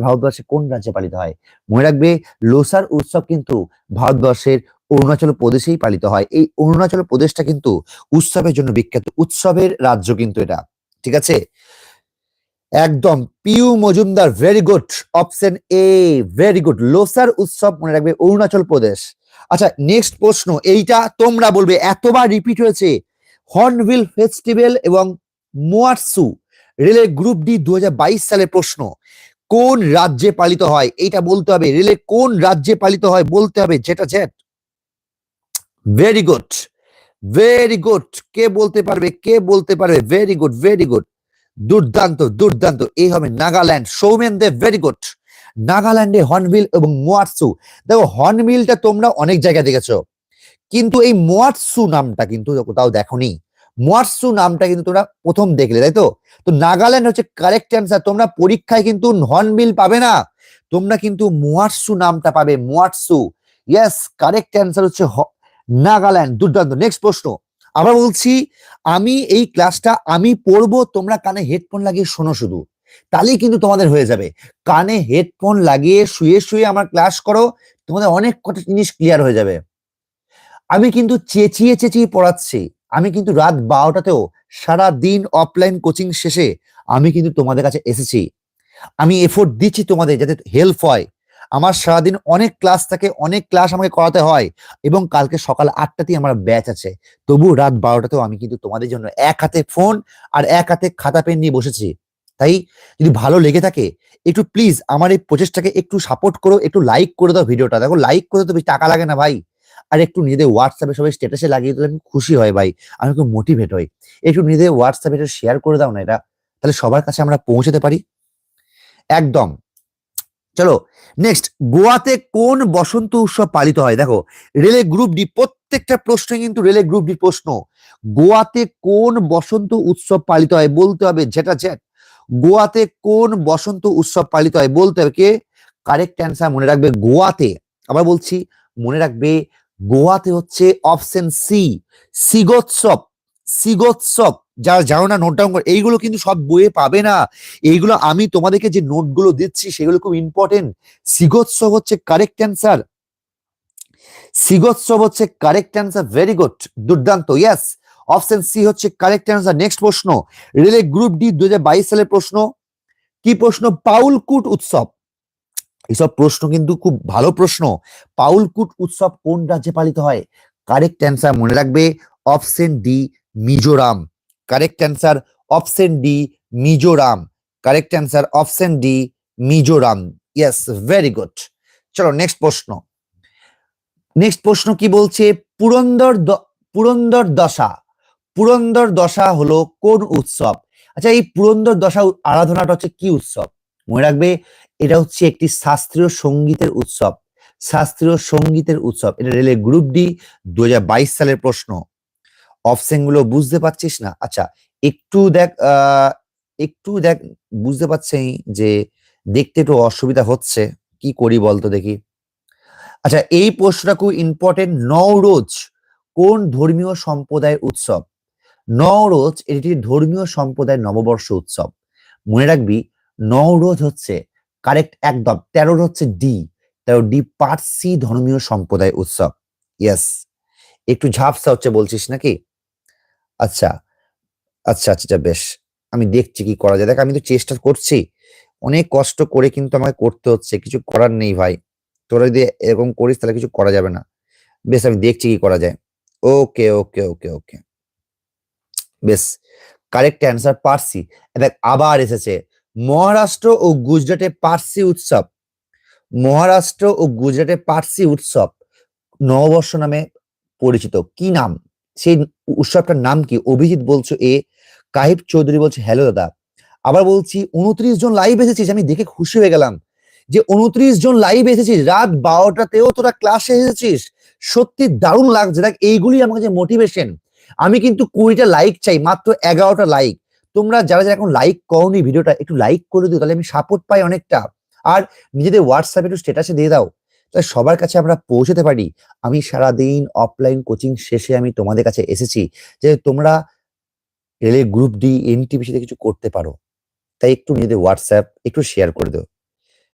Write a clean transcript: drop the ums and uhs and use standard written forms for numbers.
ভারতবর্ষে কোন রাজ্যে পালিত হয়? মনে রাখবে, লোসার উৎসব কিন্তু ভারতবর্ষের অরুণাচল প্রদেশেই পালিত হয়। এই অরুণাচল প্রদেশটা কিন্তু উৎসবের জন্য বিখ্যাত, উৎসবের রাজ্য কিন্তু এটা। ঠিক আছে, একদম Piu Majumdar, very good, option A, very good. Losar উৎসব মনে রাখবে অরুণাচল প্রদেশ। আচ্ছা, নেক্সট প্রশ্ন, এইটা তোমরা বলবে এতবার রিপিট হয়েছে। হর্নবিল ফেস্টিভ্যাল এবং মোয়াটসু রেলের গ্রুপ ডি 2022 সালের প্রশ্ন, কোন রাজ্যে পালিত হয়? এইটা বলতে হবে, রেলে কোন রাজ্যে পালিত হয় বলতে হবে, যেটা jet. Very good, very good. কে বলতে পারবে, কে বলতে পারবে? ভেরি গুড, ভেরি গুড, দুর্দান্ত দুর্দান্ত। এই হবে নাগাল্যান্ড। সৌমেন দেব, ভেরি গুড। নাগাল্যান্ডে হর্নবিল এবং মোয়াটসু। দেখো, হর্নবিলটা তোমরা অনেক জায়গায় দেখেছো, কিন্তু এই মোয়াটসু নামটা কিন্তু কোথাও দেখোনি। মোয়াটসু নামটা কিন্তু তোমরা প্রথম দেখলে, তাই তো? তো নাগাল্যান্ড হচ্ছে কারেক্ট অ্যান্সার। তোমরা পরীক্ষায় কিন্তু হর্নবিল পাবে না, তোমরা কিন্তু মোয়াটসু নামটা পাবে, মোয়াটসু। ইয়েস, কারেক্ট অ্যান্সার হচ্ছে নাগাল্যান্ড। দুর্দান্ত। নেক্সট প্রশ্ন, আবার বলছি, আমি এই ক্লাসটা আমি পড়বো, তোমরা কানে হেডফোন লাগিয়ে শোনো শুধু, তাহলেই কিন্তু তোমাদের হয়ে যাবে। কানে হেডফোন লাগিয়ে শুয়ে শুয়ে আমার ক্লাস করো, তোমাদের অনেক কটা জিনিস ক্লিয়ার হয়ে যাবে। আমি কিন্তু চেঁচিয়ে চেঁচিয়ে পড়াচ্ছি। আমি কিন্তু রাত 12টাতেও সারা দিন অফলাইন কোচিং শেষে আমি কিন্তু তোমাদের কাছে এসেছি। আমি এফোর্ট দিচ্ছি তোমাদের যাতে হেল্প হয়। আমার সারাদিন অনেক ক্লাস থাকে, অনেক ক্লাস আমাকে করাতে হয়, এবং কালকে সকাল 8টাতেই আমার ব্যাচ আছে। তবু রাত 12টাতেও আমি কিন্তু তোমাদের জন্য এক হাতে ফোন আর এক হাতে খাতা পেন নিয়ে বসেছি। তাই যদি ভালো লেগে থাকে, একটু প্লিজ আমার এই প্রচেষ্টাকে একটু সাপোর্ট করো, একটু লাইক করে দাও ভিডিওটা। দেখো, লাইক করে তো বেশি টাকা লাগে না ভাই। আর একটু নিজেদের হোয়াটসঅ্যাপে সবাই স্ট্যাটাসে লাগিয়ে দিলে আমি খুশি হয় ভাই, আমি খুব মোটিভেট হই। একটু নিজেদের হোয়াটসঅ্যাপে এটা শেয়ার করে দাও না, এটা তাহলে সবার কাছে আমরা পৌঁছাতে পারি। একদম। চলো নেক্সট, গোয়াতে কোন বসন্ত উৎসব পালিত হয়? দেখো, রেলে গ্রুপ ডি, প্রত্যেকটা প্রশ্ন কিন্তু রেলে গ্রুপ ডি প্রশ্ন। গোয়াতে কোন বসন্ত উৎসব পালিত হয় বলতে হবে, যেটা জেট। গোয়াতে কোন বসন্ত উৎসব পালিত হয় বলতে হবে। কে? কারেক্ট অ্যান্সার মনে রাখবে, গোয়াতে। আবার বলছি, মনে রাখবে, গোয়াতে হচ্ছে অপশন সি, সিগোৎসব। সিগোৎসব, যারা জানো না নোট ডাউন করে, এইগুলো কিন্তু সব বইয়ে পাবে না। এইগুলো আমি তোমাদেরকে যে নোটগুলো দিচ্ছি সেগুলো খুব ইম্পর্টেন্ট। সিগোৎসব হচ্ছে কারেক্ট অ্যান্সার, সিগোৎসব হচ্ছে কারেক্ট অ্যান্সার। ভেরি গুড, দুর্দান্ত। ইয়েস, অপশন সি হচ্ছে কারেক্ট অ্যান্সার। নেক্সট প্রশ্ন, রেলে গ্রুপ ডি 2022 সালের প্রশ্ন। কি প্রশ্ন? পাউলকুট উৎসব। এইসব প্রশ্ন কিন্তু খুব ভালো প্রশ্ন। পাউলকুট উৎসব কোন রাজ্যে পালিত হয়? কারেক্ট অ্যান্সার মনে রাখবে, option D, Mizoram. Correct answer option D, Mizoram. Correct answer option D, Mizoram. Yes, very good. চলো নেক্সট প্রশ্ন। নেক্সট প্রশ্ন কি বলছে? পুরন্দর দশা, পুরন্দর দশা হলো কোন উৎসব? আচ্ছা, এই পুরন্দর দশা আরাধনাটা হচ্ছে কি উৎসব? মনে রাখবে, এটা হচ্ছে একটি শাস্ত্রীয় সঙ্গীতের উৎসব, শাস্ত্রীয় সঙ্গীতের উৎসব। এটা রেলের গ্রুপ ডি 2022 সালের প্রশ্ন। অপশন গুলো বুঝতে পারছিস না? আচ্ছা, একটু দেখ, একটু দেখ, বুঝতে পারছি যে দেখতে একটু অসুবিধা হচ্ছে, কি করি বলতো দেখি। আচ্ছা, এই প্রশ্নটা খুব ইম্পর্টেন্ট। নওরোজ কোন ধর্মীয় সম্প্রদায়ের উৎসব? নওরোজ এটি ধর্মীয় সম্প্রদায়ের নববর্ষ উৎসব। মনে রাখবি, নওরোজ হচ্ছে কারেক্ট একদম। 13 হচ্ছে ডি, 13 ডি, পার্সি ধর্মীয় সম্প্রদায় উৎসব। ইয়েস, একটু ঝাপসা হচ্ছে বলছিস নাকি? আচ্ছা আচ্ছা আচ্ছা আচ্ছা, বেশ, আমি দেখছি কি করা যায়। দেখ, আমি তো চেষ্টা করছি, অনেক কষ্ট করে কিন্তু আমাকে করতে হচ্ছে, কিছু করার নেই ভাই। তোরা যদি এরকম করিস তাহলে কিছু করা যাবে না। বেশ, আমি দেখছি কি করা যায়। ওকে ওকে ওকে ওকে, বেশ, কারেক্ট অ্যান্সার পার্সি। দেখ, আবার এসেছে, মহারাষ্ট্র ও গুজরাটে পার্সি উৎসব। মহারাষ্ট্র ও গুজরাটে পার্সি উৎসব নববর্ষ নামে পরিচিত। কি নাম সেই উৎসবটার নাম কি? অভিজিৎ বলছো এ, কাহিব চৌধুরী বলছে হ্যালো দাদা। আবার বলছি, 29 জন লাইভ এসেছিস, আমি দেখে খুশি হয়ে গেলাম যে 29 জন লাইভ এসেছিস, রাত 12টাতেও তোরা ক্লাসে এসেছিস। সত্যি দারুণ লাগছে। দেখ, এইগুলি আমার কাছে মোটিভেশন। আমি কিন্তু 20টা লাইক চাই, মাত্র 11টা লাইক। তোমরা যারা যারা এখন লাইক করোনি ভিডিওটা, একটু লাইক করে দিও, তাহলে আমি সাপোর্ট পাই অনেকটা। আর নিজেদের হোয়াটসঅ্যাপে একটু স্ট্যাটাসে দিয়ে দাও, তাহলে সবার কাছে আমরা পৌঁছতে পারি। আমি সারাদিন অফলাইন কোচিং শেষে আমি তোমাদের কাছে এসেছি যে তোমরা রেলের গ্রুপ ডি, এনটিপিসিতে কিছু করতে পারো। তাই একটু নিজেদের হোয়াটসঅ্যাপ একটু শেয়ার করে দাও।